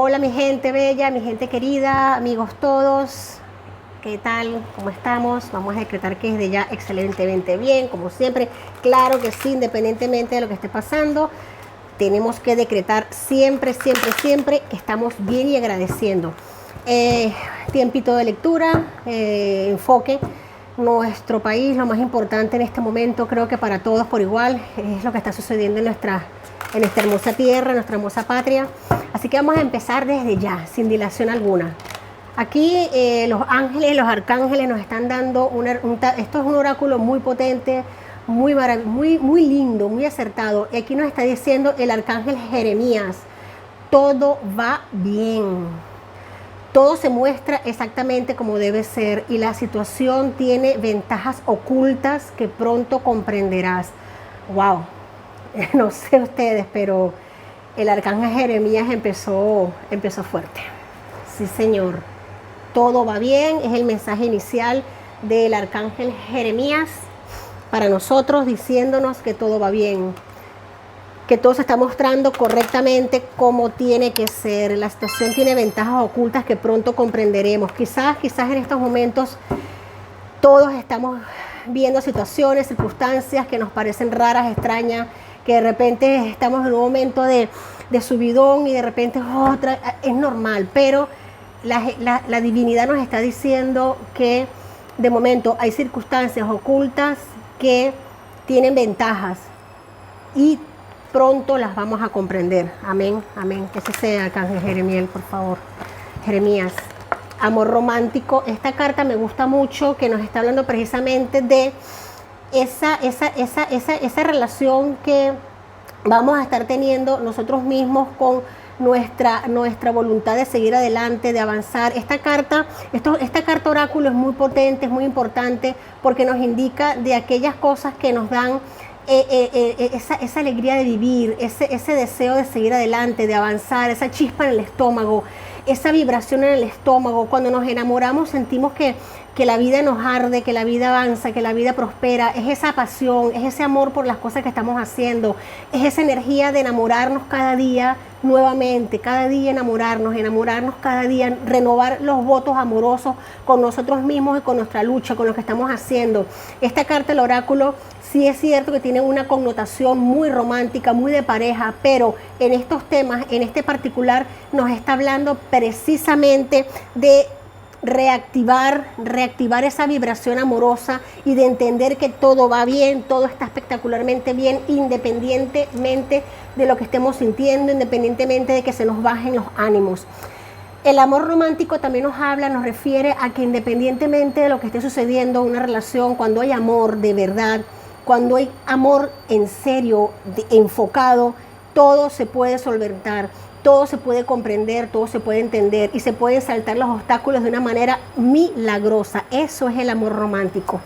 Hola mi gente bella, mi gente querida, amigos todos, ¿qué tal? ¿Cómo estamos? Vamos a decretar que desde ya excelentemente bien, como siempre. Claro que sí, independientemente de lo que esté pasando, tenemos que decretar siempre, siempre, siempre que estamos bien y agradeciendo. Tiempito de lectura, enfoque. Nuestro país, lo más importante en este momento, creo que para todos por igual, es lo que está sucediendo en esta hermosa tierra, en nuestra hermosa patria. Así que vamos a empezar desde ya, sin dilación alguna. Aquí los ángeles, los arcángeles nos están dando, esto es un oráculo muy potente, muy lindo, muy acertado. Y aquí nos está diciendo el arcángel Jeremías, todo va bien. Todo se muestra exactamente como debe ser y la situación tiene ventajas ocultas que pronto comprenderás. Wow, no sé ustedes, pero el arcángel Jeremías empezó fuerte. Sí, señor. Todo va bien, es el mensaje inicial del arcángel Jeremías para nosotros, diciéndonos que todo va bien, que todo se está mostrando correctamente como tiene que ser. La situación tiene ventajas ocultas que pronto comprenderemos. Quizás en estos momentos todos estamos viendo situaciones, circunstancias que nos parecen raras, extrañas, que de repente estamos en un momento de subidón y de repente otra. Es normal, pero la divinidad nos está diciendo que de momento hay circunstancias ocultas que tienen ventajas y pronto las vamos a comprender. Amén, amén. Que ese sea arcángel Jeremías, por favor. Jeremías. Amor romántico. Esta carta me gusta mucho, que nos está hablando precisamente de esa relación que vamos a estar teniendo nosotros mismos con nuestra voluntad de seguir adelante, de avanzar. Esta carta oráculo es muy potente, es muy importante, porque nos indica de aquellas cosas que nos dan esa alegría de vivir, ese deseo de seguir adelante, de avanzar, esa chispa en el estómago, esa vibración en el estómago. Cuando nos enamoramos sentimos que la vida nos arde, que la vida avanza, que la vida prospera. Es esa pasión, es ese amor por las cosas que estamos haciendo, es esa energía de enamorarnos cada día nuevamente, cada día enamorarnos cada día, renovar los votos amorosos con nosotros mismos y con nuestra lucha, con lo que estamos haciendo. Esta carta del oráculo sí es cierto que tiene una connotación muy romántica, muy de pareja, pero en estos temas, en este particular, nos está hablando precisamente de reactivar esa vibración amorosa y de entender que todo va bien, todo está espectacularmente bien, independientemente de lo que estemos sintiendo, independientemente de que se nos bajen los ánimos. El amor romántico también nos refiere a que independientemente de lo que esté sucediendo en una relación, cuando hay amor de verdad, cuando hay amor en serio, enfocado, todo se puede solventar, todo se puede comprender, todo se puede entender y se pueden saltar los obstáculos de una manera milagrosa. Eso es el amor romántico.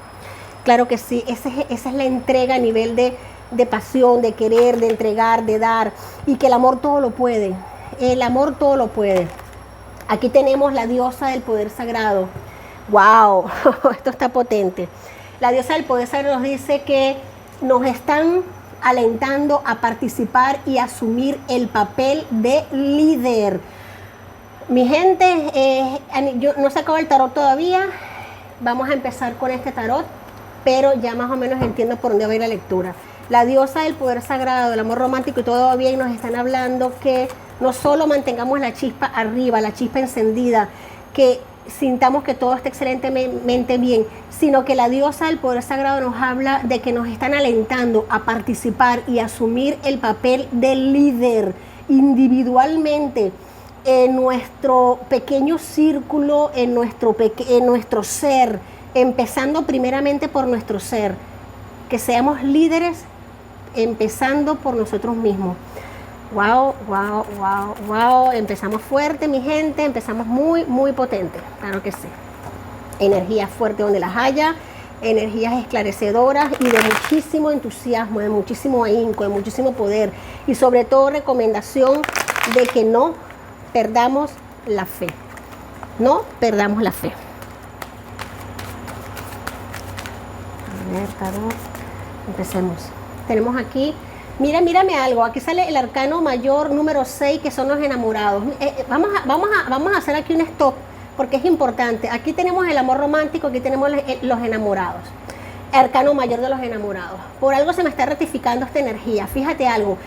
Claro que sí, esa es la entrega a nivel de pasión, de querer, de entregar, de dar, y que el amor todo lo puede. El amor todo lo puede. Aquí tenemos la diosa del poder sagrado. ¡Wow! Esto está potente. La diosa del poder sagrado nos dice que nos están alentando a participar y asumir el papel de líder. Mi gente, yo no he sacado el tarot todavía. Vamos a empezar con este tarot, pero ya más o menos entiendo por dónde va a ir la lectura. La diosa del poder sagrado, del amor romántico y todo va bien, nos están hablando que no solo mantengamos la chispa arriba, la chispa encendida, que sintamos que todo está excelentemente bien, sino que la diosa del poder sagrado nos habla de que nos están alentando a participar y asumir el papel de líder individualmente en nuestro pequeño círculo, en nuestro ser, empezando primeramente por nuestro ser, que seamos líderes empezando por nosotros mismos. Wow, wow, wow, wow. Empezamos fuerte, mi gente. Empezamos muy, muy potente. Claro que sí. Energías fuertes donde las haya. Energías esclarecedoras y de muchísimo entusiasmo, de muchísimo ahínco, de muchísimo poder. Y sobre todo recomendación de que no perdamos la fe. No perdamos la fe. A ver, tarot. Empecemos. Tenemos aquí Mírame algo, aquí sale el arcano mayor número 6, que son los enamorados. Vamos a hacer aquí un stop, porque es importante. Aquí tenemos el amor romántico, aquí tenemos los enamorados. Arcano mayor de los enamorados. Por algo se me está ratificando esta energía. Fíjate algo,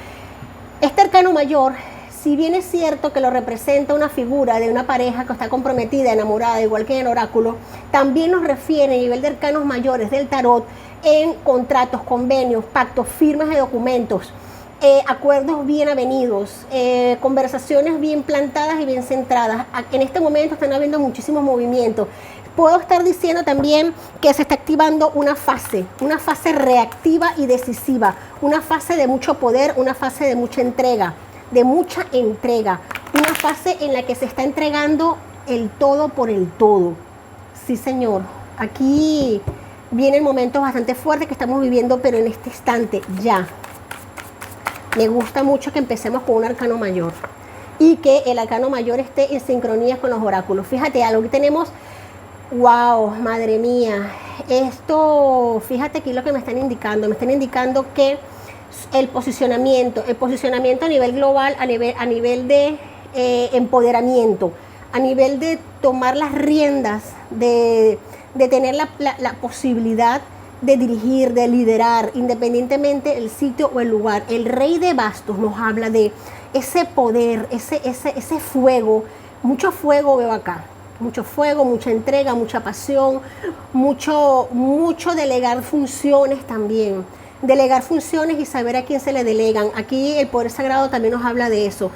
este arcano mayor, si bien es cierto que lo representa una figura de una pareja que está comprometida, enamorada, igual que en el oráculo, también nos refiere a nivel de arcanos mayores del tarot en contratos, convenios, pactos, firmas de documentos, acuerdos bien avenidos, conversaciones bien plantadas y bien centradas. En este momento están habiendo muchísimos movimientos. Puedo estar diciendo también que se está activando una fase reactiva y decisiva, una fase de mucho poder, una fase de mucha entrega, una fase en la que se está entregando el todo por el todo. Sí, señor. Aquí vienen momentos bastante fuertes que estamos viviendo, pero en este instante ya. Me gusta mucho que empecemos con un arcano mayor y que el arcano mayor esté en sincronía con los oráculos. Fíjate algo, que tenemos, wow, madre mía, esto, fíjate aquí lo que me están indicando que el posicionamiento a nivel global, a nivel de empoderamiento, a nivel de tomar las riendas, de tener la posibilidad de dirigir, de liderar, independientemente del sitio o el lugar. El rey de bastos nos habla de ese poder, ese fuego, mucho fuego veo acá, mucho fuego, mucha entrega, mucha pasión, mucho delegar funciones también. Delegar funciones y saber a quién se le delegan. Aquí el poder sagrado también nos habla de eso.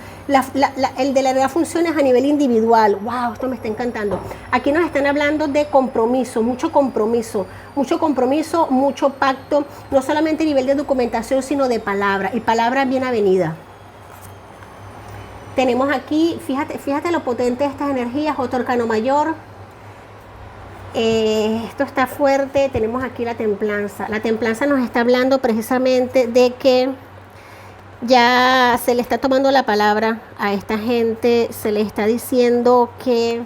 El delegar funciones a nivel individual. Wow, esto me está encantando. Aquí nos están hablando de compromiso, mucho compromiso, mucho pacto, no solamente a nivel de documentación, sino de palabra, y palabra bien avenida. Tenemos aquí, fíjate lo potente de estas energías, otro arcano mayor. Esto está fuerte. Tenemos aquí la templanza. La templanza nos está hablando precisamente de que ya se le está tomando la palabra a esta gente, se le está diciendo que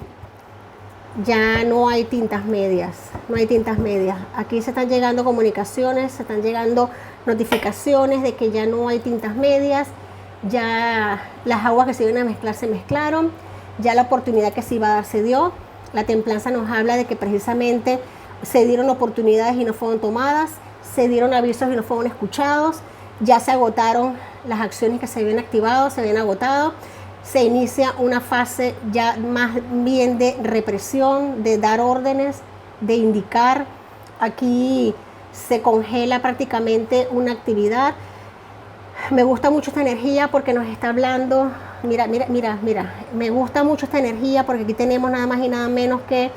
ya no hay tintas medias, Aquí se están llegando comunicaciones, se están llegando notificaciones de que ya no hay tintas medias, ya las aguas que se iban a mezclar se mezclaron, ya la oportunidad que se iba a dar se dio. La templanza nos habla de que precisamente se dieron oportunidades y no fueron tomadas, se dieron avisos y no fueron escuchados, ya se agotaron las acciones que se habían activado, se habían agotado, se inicia una fase ya más bien de represión, de dar órdenes, de indicar. Aquí se congela prácticamente una actividad. Me gusta mucho esta energía porque nos está hablando, mira, me gusta mucho esta energía porque aquí tenemos nada más y nada menos que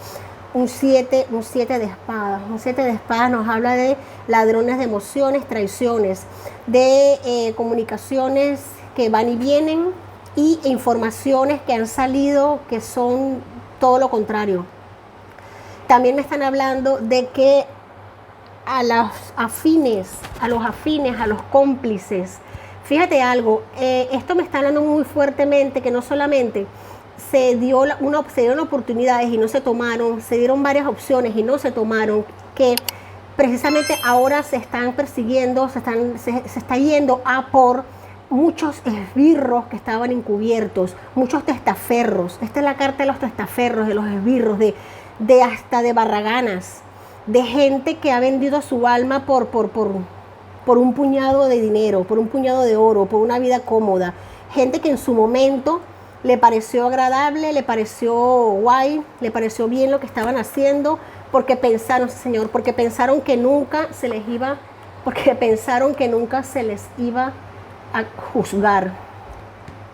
un 7 de espadas. Un 7 de espadas nos habla de ladrones de emociones, traiciones, de comunicaciones que van y vienen y informaciones que han salido que son todo lo contrario. También me están hablando de que a los afines, a los cómplices. Fíjate algo, esto me está hablando muy fuertemente que no solamente se dieron oportunidades y no se tomaron, se dieron varias opciones y no se tomaron, que precisamente ahora se están persiguiendo, se está yendo a por muchos esbirros que estaban encubiertos, muchos testaferros. Esta es la carta de los testaferros, de los esbirros, hasta de barraganas, de gente que ha vendido su alma por un puñado de dinero, por un puñado de oro, por una vida cómoda. Gente que en su momento le pareció agradable, le pareció guay, le pareció bien lo que estaban haciendo, porque pensaron, Señor, porque pensaron que nunca se les iba a juzgar.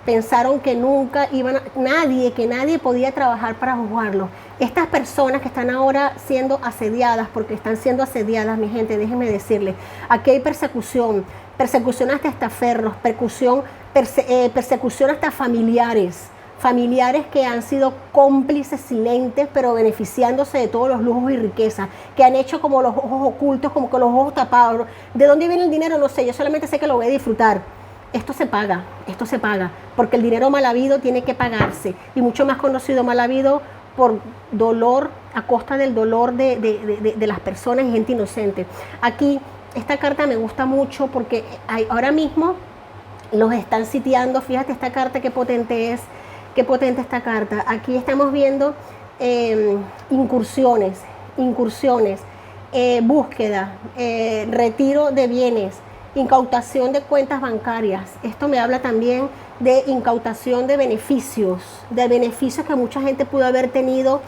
Pensaron que nunca que nadie podía trabajar para juzgarlos. Estas personas que están ahora siendo asediadas, porque están siendo asediadas, mi gente, déjenme decirles, aquí hay persecución hasta testaferros, persecución hasta familiares que han sido cómplices silentes, pero beneficiándose de todos los lujos y riquezas, que han hecho como los ojos ocultos, como con los ojos tapados. ¿De dónde viene el dinero? No sé, yo solamente sé que lo voy a disfrutar. Esto se paga, porque el dinero mal habido tiene que pagarse, y mucho más conocido mal habido por dolor, a costa del dolor de las personas y gente inocente. Aquí esta carta me gusta mucho porque ahora mismo los están sitiando. Fíjate esta carta, qué potente es, qué potente esta carta. Aquí estamos viendo incursiones, búsqueda, retiro de bienes, incautación de cuentas bancarias. Esto me habla también de incautación de beneficios que mucha gente pudo haber tenido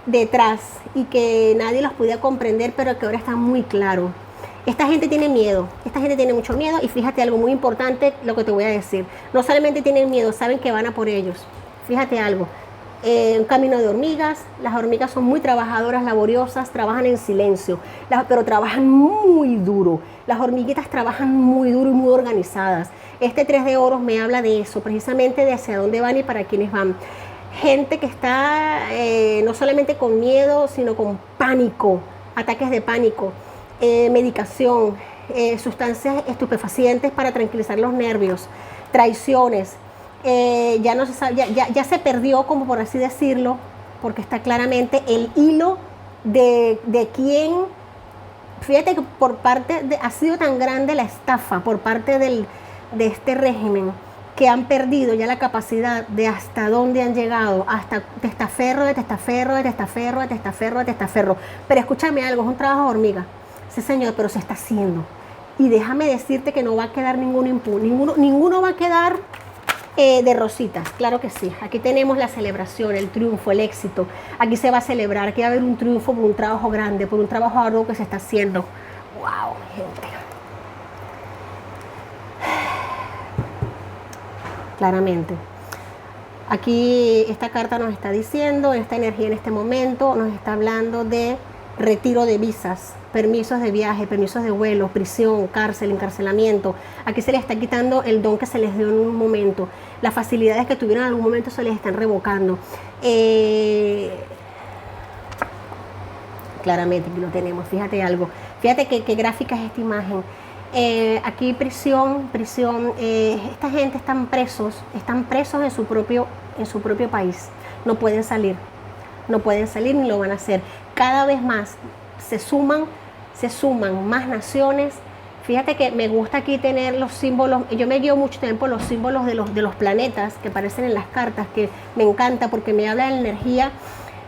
detrás y que nadie los podía comprender, pero que ahora están muy claros. Esta gente tiene miedo, esta gente tiene mucho miedo, y fíjate algo muy importante lo que te voy a decir. No solamente tienen miedo, saben que van a por ellos. Fíjate algo, un camino de hormigas. Las hormigas son muy trabajadoras, laboriosas, trabajan en silencio, pero trabajan muy duro. Las hormiguitas trabajan muy duro y muy organizadas. Este 3 de oros me habla de eso, precisamente de hacia dónde van y para quiénes van. Gente que está no solamente con miedo, sino con pánico, ataques de pánico, medicación, sustancias estupefacientes para tranquilizar los nervios, traiciones. Ya no se sabe, ya se perdió, como por así decirlo, porque está claramente el hilo de quién. Fíjate que por parte ha sido tan grande la estafa por parte de este régimen, que han perdido ya la capacidad de hasta dónde han llegado, hasta testaferro, de testaferro, de testaferro, de testaferro, de testaferro. Pero escúchame algo, es un trabajo de hormiga. Sí, señor, pero se está haciendo. Y déjame decirte que no va a quedar ninguno impune, ninguno va a quedar de rositas. Claro que sí. Aquí tenemos la celebración, el triunfo, el éxito. Aquí se va a celebrar, aquí va a haber un triunfo por un trabajo grande, por un trabajo arduo que se está haciendo. ¡Wow, gente! Claramente. Aquí esta carta nos está diciendo, esta energía en este momento nos está hablando de retiro de visas, permisos de viaje, permisos de vuelo, prisión, cárcel, encarcelamiento. Aquí se les está quitando el don que se les dio en un momento. Las facilidades que tuvieron en algún momento se les están revocando. Claramente aquí lo tenemos. Fíjate algo. Fíjate qué gráfica es esta imagen. Aquí prisión, esta gente están presos en su propio país. No pueden salir ni lo van a hacer. Cada vez más se suman más naciones. Fíjate que me gusta aquí tener los símbolos. Yo me guío mucho también por los símbolos de los planetas que aparecen en las cartas, que me encanta porque me habla de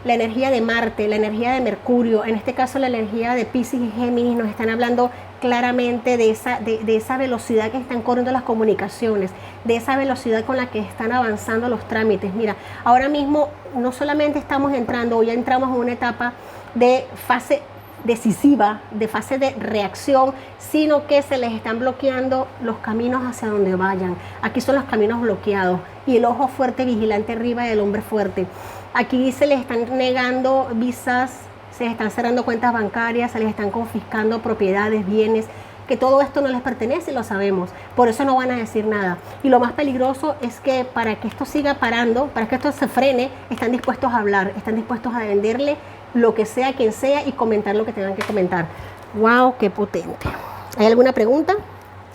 la energía de Marte, la energía de Mercurio, en este caso la energía de Piscis y Géminis. Nos están hablando claramente de esa velocidad que están corriendo las comunicaciones, de esa velocidad con la que están avanzando los trámites. Mira, ahora mismo no solamente estamos entrando, o ya entramos en una etapa de fase decisiva, de fase de reacción, sino que se les están bloqueando los caminos hacia donde vayan. Aquí son los caminos bloqueados y el ojo fuerte vigilante arriba del hombre fuerte. Aquí se les están negando visas, se les están cerrando cuentas bancarias, se les están confiscando propiedades, bienes, que todo esto no les pertenece, lo sabemos. Por eso no van a decir nada. Y lo más peligroso es que para que esto siga parando, para que esto se frene, están dispuestos a hablar, están dispuestos a venderle lo que sea, quien sea, y comentar lo que tengan que comentar. ¡Wow! ¡Qué potente! ¿Hay alguna pregunta?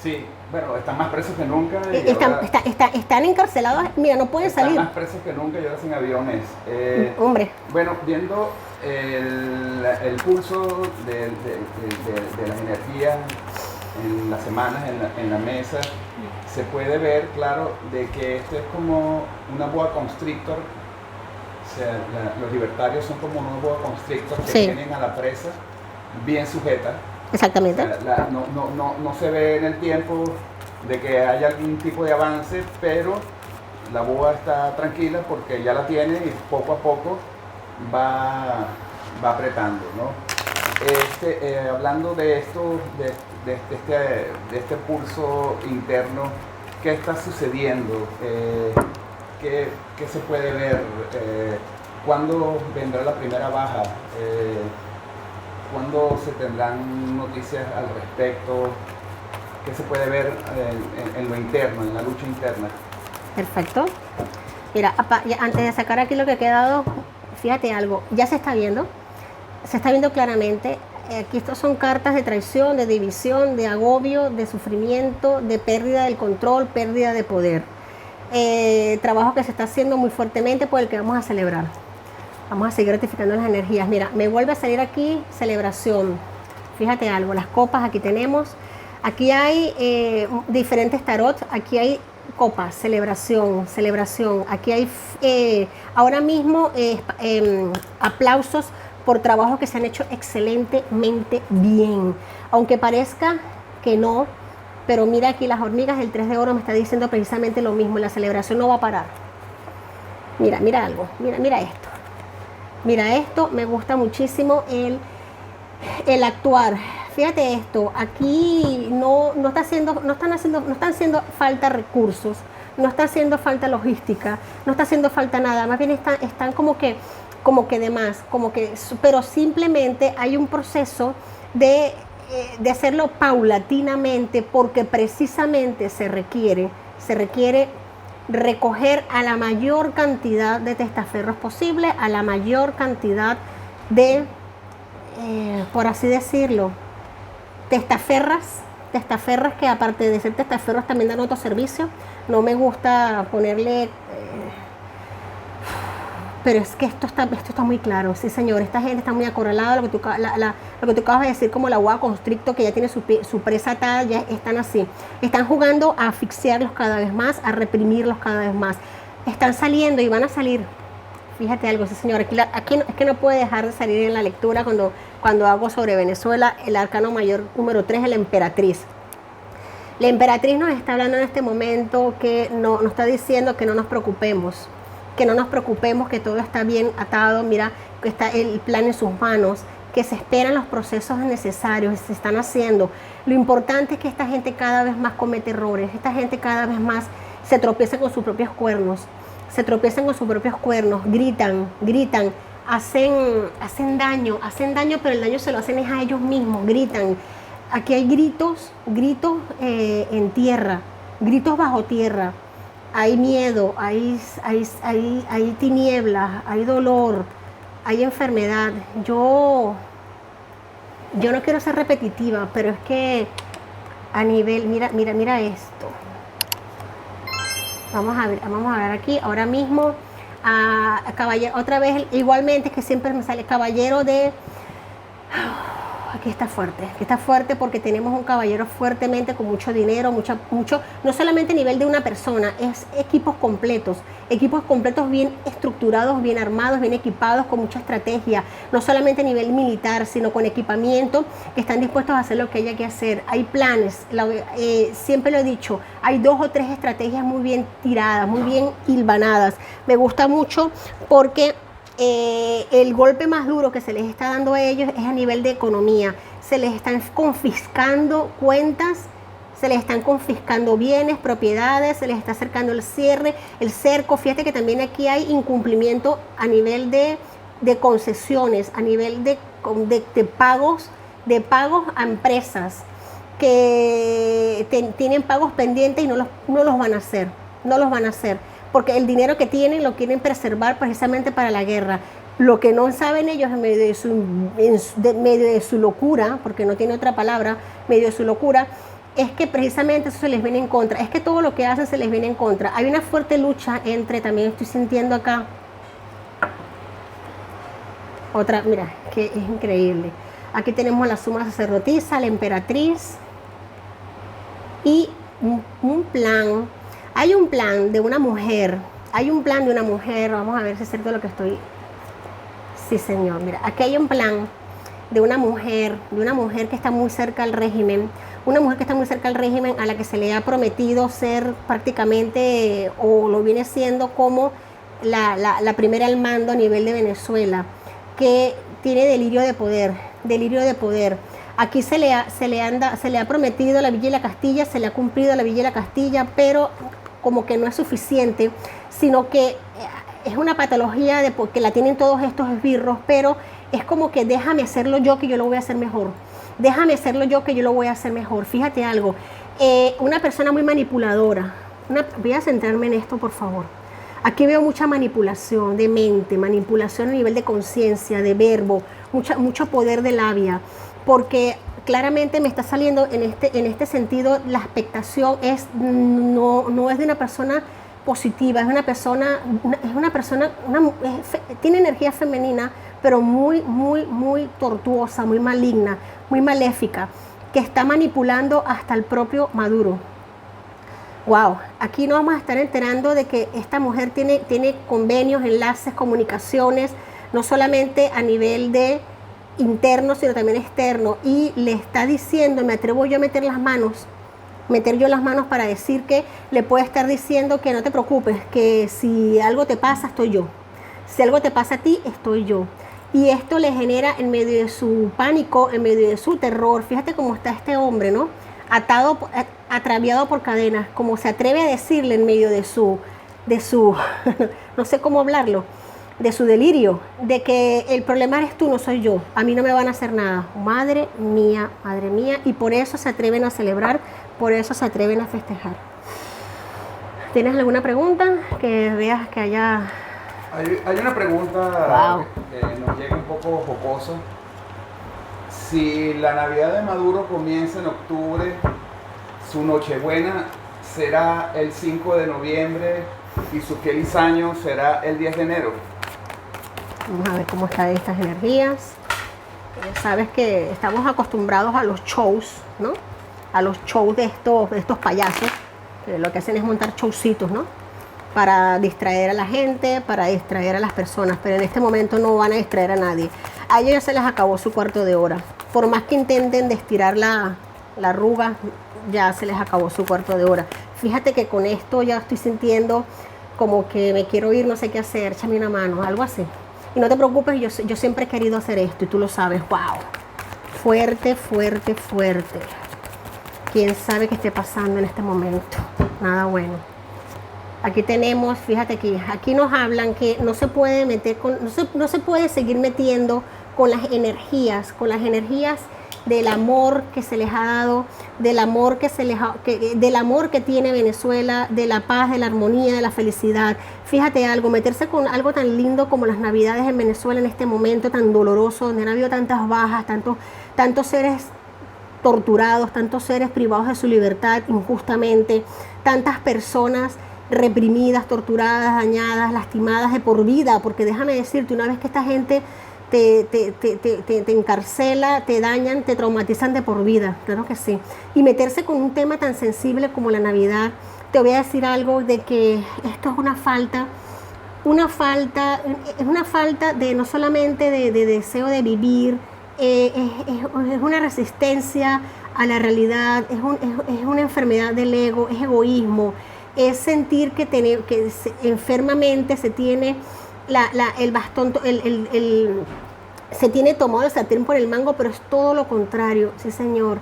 Sí, bueno, están más presos que nunca. Están encarcelados, mira, no pueden salir. Están más presos que nunca y ahora sin aviones. Hombre. Bueno, viendo el pulso de las energías en las semanas en la mesa, se puede ver, claro, de que esto es como una boa constrictor. O sea, los libertarios son como una boa constrictor que tienen a la presa bien sujeta. Exactamente. O sea, no se ve en el tiempo de que haya algún tipo de avance, pero la boa está tranquila porque ya la tiene y poco a poco va apretando, ¿no? Hablando de esto, de este pulso interno, ¿qué está sucediendo? ¿Qué se puede ver? ¿Cuándo vendrá la primera baja? ¿Cuándo se tendrán noticias al respecto? ¿Qué se puede ver en lo interno, en la lucha interna? Perfecto. Mira, antes de sacar aquí lo que ha quedado, fíjate algo, ya se está viendo claramente. Aquí estos son cartas de traición, de división, de agobio, de sufrimiento, de pérdida del control, pérdida de poder. Trabajo que se está haciendo muy fuertemente por el que vamos a celebrar. Vamos a seguir ratificando las energías. Mira, me vuelve a salir aquí celebración, Fíjate algo, las copas aquí tenemos, aquí hay diferentes tarots, aquí hay copas, celebración, aquí hay ahora mismo aplausos por trabajos que se han hecho excelentemente bien, aunque parezca que no, pero mira aquí las hormigas, el 3 de oro me está diciendo precisamente lo mismo, la celebración no va a parar. Mira algo, mira esto, me gusta muchísimo el actuar. Fíjate esto, aquí no están haciendo falta recursos, no está haciendo falta logística, no está haciendo falta nada, más bien están como que de más, pero simplemente hay un proceso de hacerlo paulatinamente, porque precisamente se requiere recoger a la mayor cantidad de testaferros posible, a la mayor cantidad de, por así decirlo, testaferras que aparte de ser testaferros también dan otro servicio. No me gusta ponerle pero es que esto está muy claro. Sí, señor, esta gente está muy acorralada. Lo que tú acabas de decir, como la boa constricto, que ya tiene su presa atada, ya están así. Están jugando a asfixiarlos cada vez más, a reprimirlos cada vez más. Están saliendo y van a salir. Fíjate algo, sí, señor. Aquí es que no puede dejar de salir en la lectura cuando hago sobre Venezuela el arcano mayor número 3, la emperatriz. La emperatriz nos está hablando en este momento que nos está diciendo que no nos preocupemos, que todo está bien atado, mira, que está el plan en sus manos, que se esperan los procesos necesarios, se están haciendo. Lo importante es que esta gente cada vez más comete errores, esta gente cada vez más se tropieza con sus propios cuernos, gritan, hacen daño, pero el daño se lo hacen es a ellos mismos, gritan. Aquí hay gritos en tierra, gritos bajo tierra. Hay miedo, hay tinieblas, hay dolor, hay enfermedad. Yo no quiero ser repetitiva, pero es que a nivel, mira esto. Vamos a ver aquí, ahora mismo, a caballero, otra vez, igualmente, que siempre me sale caballero de... Aquí está fuerte porque tenemos un caballero fuertemente con mucho dinero, mucho, no solamente a nivel de una persona, es equipos completos bien estructurados, bien armados, bien equipados, con mucha estrategia, no solamente a nivel militar, sino con equipamiento, que están dispuestos a hacer lo que haya que hacer. Hay planes, siempre lo he dicho, hay 2 o 3 estrategias muy bien tiradas, muy bien hilvanadas. Me gusta mucho porque el golpe más duro que se les está dando a ellos es a nivel de economía. Se les están confiscando cuentas, se les están confiscando bienes, propiedades, se les está acercando el cierre, el cerco. Fíjate que también aquí hay incumplimiento a nivel de concesiones, a nivel de pagos a empresas que tienen pagos pendientes y no los van a hacer. Porque el dinero que tienen lo quieren preservar precisamente para la guerra. Lo que no saben ellos en medio de su locura, porque no tiene otra palabra, medio de su locura, es que precisamente eso se les viene en contra. Es que todo lo que hacen se les viene en contra. Hay una fuerte lucha también estoy sintiendo acá, otra, mira, que es increíble. Aquí tenemos la suma sacerdotisa, la emperatriz y un plan. Hay un plan de una mujer, vamos a ver si es cierto lo que estoy... Sí, señor, mira, aquí hay un plan de una mujer que está muy cerca al régimen, a la que se le ha prometido ser prácticamente, o lo viene siendo como la primera al mando a nivel de Venezuela, que tiene delirio de poder. Aquí se le ha prometido la Villa y la Castilla, se le ha cumplido la Villa y la Castilla, pero como que no es suficiente, sino que es una patología que la tienen todos estos esbirros, pero es como que déjame hacerlo yo, que yo lo voy a hacer mejor. Fíjate algo, una persona muy manipuladora. Voy a centrarme en esto, por favor. Aquí veo mucha manipulación de mente, manipulación a nivel de conciencia, de verbo, mucho poder de labia, porque claramente me está saliendo en este sentido. La expectación no es de una persona positiva, tiene energía femenina, pero muy tortuosa, muy maligna, muy maléfica, que está manipulando hasta el propio Maduro. Wow, aquí nos vamos a estar enterando de que esta mujer tiene convenios, enlaces, comunicaciones, no solamente a nivel de interno, sino también externo, y le está diciendo, me atrevo yo a meter yo las manos para decir que le puede estar diciendo que no te preocupes, que si algo te pasa, estoy yo. Si algo te pasa a ti, estoy yo. Y esto le genera, en medio de su pánico, en medio de su terror, fíjate cómo está este hombre, ¿no? Atado, atraviado por cadenas, como se atreve a decirle en medio de su no sé cómo hablarlo, de su delirio, de que el problema eres tú, no soy yo, a mí no me van a hacer nada. Madre mía, y por eso se atreven a celebrar, por eso se atreven a festejar. ¿Tienes alguna pregunta que veas que haya? Hay una pregunta que nos llega un poco jocosa. Si la Navidad de Maduro comienza en octubre, su Nochebuena será el 5 de noviembre y su feliz año será el 10 de enero. Vamos a ver cómo están estas energías. Ya sabes que estamos acostumbrados a los shows, ¿no? A los shows de estos payasos, que lo que hacen es montar showcitos, ¿no? Para distraer a la gente, para distraer a las personas, pero en este momento no van a distraer a nadie. A ellos ya se les acabó su cuarto de hora. Por más que intenten de estirar la arruga, ya se les acabó su cuarto de hora. Fíjate que con esto ya estoy sintiendo como que me quiero ir, no sé qué hacer, échame una mano, algo así. Y no te preocupes, yo siempre he querido hacer esto y tú lo sabes. ¡Wow! Fuerte, fuerte, fuerte. ¿Quién sabe qué esté pasando en este momento? Nada bueno. Aquí tenemos, fíjate aquí nos hablan que no se puede meter no se puede seguir metiendo con las energías del amor que se les ha dado, del amor del amor que tiene Venezuela, de la paz, de la armonía, de la felicidad. Fíjate algo, meterse con algo tan lindo como las Navidades en Venezuela en este momento tan doloroso, donde han habido tantas bajas, tantos seres torturados, tantos seres privados de su libertad injustamente, tantas personas reprimidas, torturadas, dañadas, lastimadas de por vida, porque déjame decirte, una vez que esta gente te encarcela, te dañan, te traumatizan de por vida, claro que sí. Y meterse con un tema tan sensible como la Navidad, te voy a decir algo de que esto es una falta de no solamente de deseo de vivir, es una resistencia a la realidad, es una enfermedad del ego, es egoísmo, es sentir que enfermamente se tiene el bastón, se tiene tomado el sartén por el mango, pero es todo lo contrario, sí señor.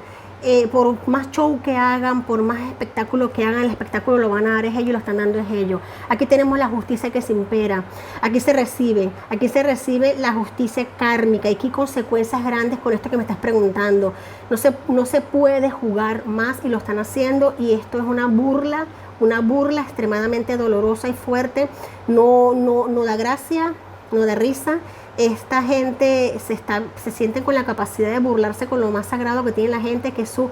Por más show que hagan, por más espectáculo que hagan, el espectáculo lo van a dar, es ellos, lo están dando es ellos. Aquí tenemos la justicia que se impera, aquí se recibe la justicia kármica, y aquí consecuencias grandes con esto que me estás preguntando. No se puede jugar más y lo están haciendo, y esto es una burla extremadamente dolorosa y fuerte. No da gracia, no da risa. Esta gente se siente con la capacidad de burlarse con lo más sagrado que tiene la gente, que es su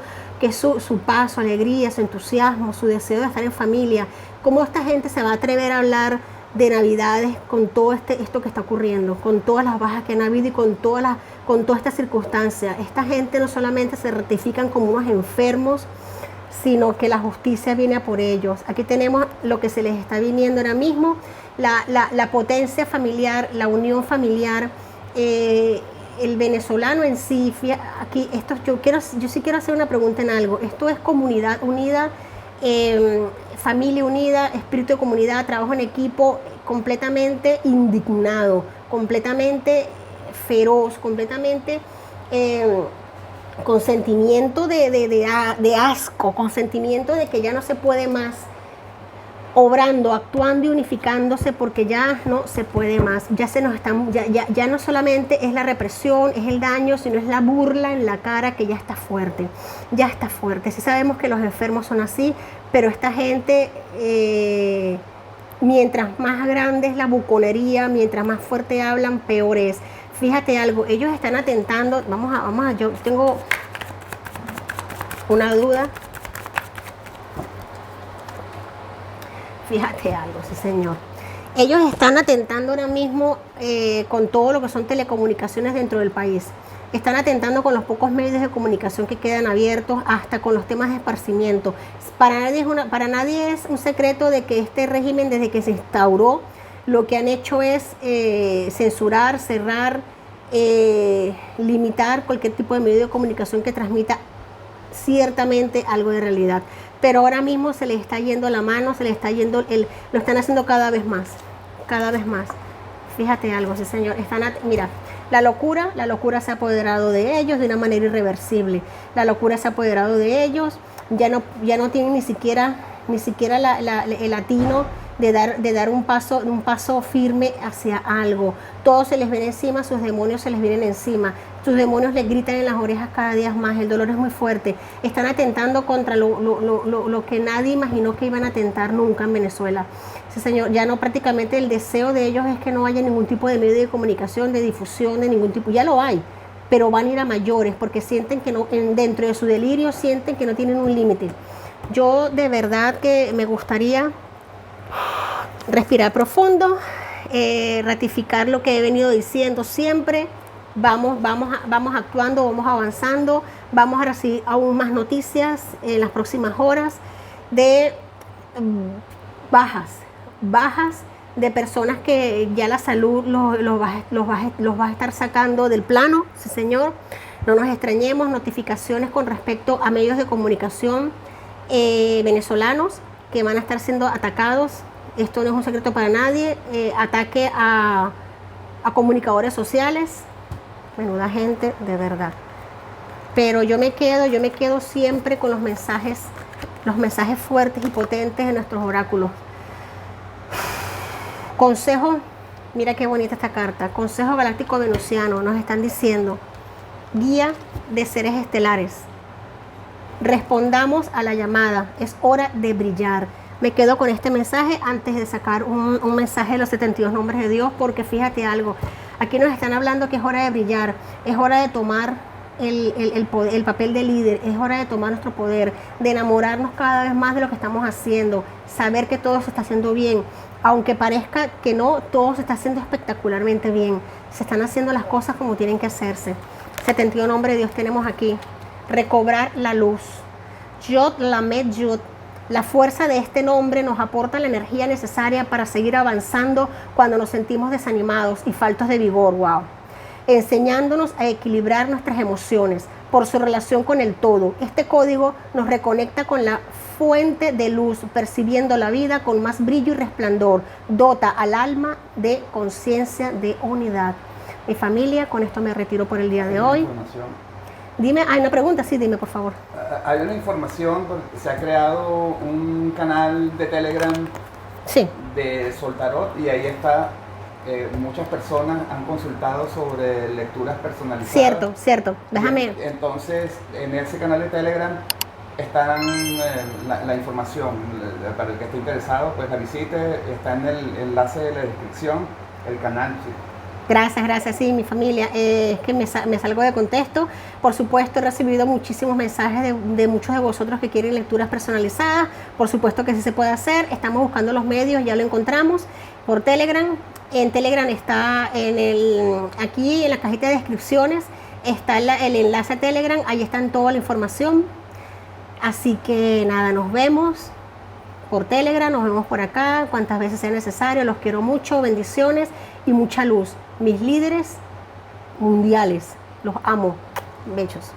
paz, su alegría, su entusiasmo, su deseo de estar en familia. ¿Cómo esta gente se va a atrever a hablar de Navidades con todo esto que está ocurriendo, con todas las bajas que han habido y con toda esta circunstancia? Esta gente no solamente se ratifican como unos enfermos, sino que la justicia viene a por ellos. Aquí tenemos lo que se les está viniendo ahora mismo, la potencia familiar, la unión familiar, el venezolano en sí. Aquí yo sí quiero hacer una pregunta en algo. Esto es comunidad unida, familia unida, espíritu de comunidad, trabajo en equipo, completamente indignado, completamente feroz, completamente con sentimiento de asco, con sentimiento de que ya no se puede más, obrando, actuando y unificándose, porque ya no se puede más. Ya no solamente es la represión, es el daño, sino es la burla en la cara, que ya está fuerte. Sí sabemos que los enfermos son así, pero esta gente, mientras más grande es la buconería, mientras más fuerte hablan, peor es. Fíjate algo, ellos están atentando, yo tengo una duda. Fíjate algo, sí señor. Ellos están atentando ahora mismo con todo lo que son telecomunicaciones dentro del país. Están atentando con los pocos medios de comunicación que quedan abiertos, hasta con los temas de esparcimiento. Para nadie es un secreto de que este régimen, desde que se instauró, lo que han hecho es censurar, cerrar, limitar cualquier tipo de medio de comunicación que transmita ciertamente algo de realidad. Pero ahora mismo se les está yendo la mano, se les está yendo lo están haciendo cada vez más, cada vez más. Fíjate algo, sí señor, mira, la locura se ha apoderado de ellos de una manera irreversible. La locura se ha apoderado de ellos, ya no tienen ni siquiera el latino de dar un paso firme hacia algo. Todo se les viene encima, sus demonios se les vienen encima, sus demonios les gritan en las orejas cada día más, el dolor es muy fuerte. Están atentando contra lo que nadie imaginó que iban a atentar nunca en Venezuela. Sí, señor, ya no, prácticamente el deseo de ellos es que no haya ningún tipo de medio de comunicación, de difusión, de ningún tipo, ya lo hay, pero van a ir a mayores porque sienten que no, dentro de su delirio sienten que no tienen un límite. Yo de verdad que me gustaría respirar profundo, ratificar lo que he venido diciendo siempre. Vamos actuando, vamos avanzando, vamos a recibir aún más noticias en las próximas horas de bajas de personas que ya la salud los va a estar sacando del plano, sí señor. No nos extrañemos, notificaciones con respecto a medios de comunicación venezolanos que van a estar siendo atacados. Esto no es un secreto para nadie. Ataque a comunicadores sociales. Menuda gente, de verdad. Pero yo me quedo siempre con los mensajes fuertes y potentes de nuestros oráculos. Consejo, mira qué bonita esta carta. Consejo Galáctico Venusiano, nos están diciendo: guía de seres estelares. Respondamos a la llamada, es hora de brillar. Me quedo con este mensaje antes de sacar un mensaje de los 72 nombres de Dios, porque fíjate algo, aquí nos están hablando que es hora de brillar, es hora de tomar el papel de líder, es hora de tomar nuestro poder, de enamorarnos cada vez más de lo que estamos haciendo, saber que todo se está haciendo bien, aunque parezca que no, todo se está haciendo espectacularmente bien, se están haciendo las cosas como tienen que hacerse. 72 nombres de Dios tenemos aquí. Recobrar la luz. Yod Lamed Yod. La fuerza de este nombre nos aporta la energía necesaria para seguir avanzando cuando nos sentimos desanimados y faltos de vigor. Wow. Enseñándonos a equilibrar nuestras emociones por su relación con el todo. Este código nos reconecta con la fuente de luz, percibiendo la vida con más brillo y resplandor. Dota al alma de conciencia de unidad. Mi familia, con esto me retiro por el día de hoy. Dime, hay una pregunta, sí, dime por favor. Hay una información, porque se ha creado un canal de Telegram, sí, de Soltarot, y ahí está, muchas personas han consultado sobre lecturas personalizadas. Cierto, déjame. Entonces, en ese canal de Telegram está la información, para el que esté interesado, pues la visite, está en el enlace de la descripción, el canal, sí. Gracias, sí, mi familia, es que me salgo de contexto. Por supuesto, he recibido muchísimos mensajes de muchos de vosotros que quieren lecturas personalizadas. Por supuesto que sí se puede hacer, estamos buscando los medios, ya lo encontramos por Telegram. En Telegram está aquí en la cajita de descripciones, está el enlace a Telegram, ahí está toda la información. Así que nada, nos vemos por Telegram, nos vemos por acá, cuantas veces sea necesario. Los quiero mucho, bendiciones y mucha luz. Mis líderes mundiales, los amo, bellos.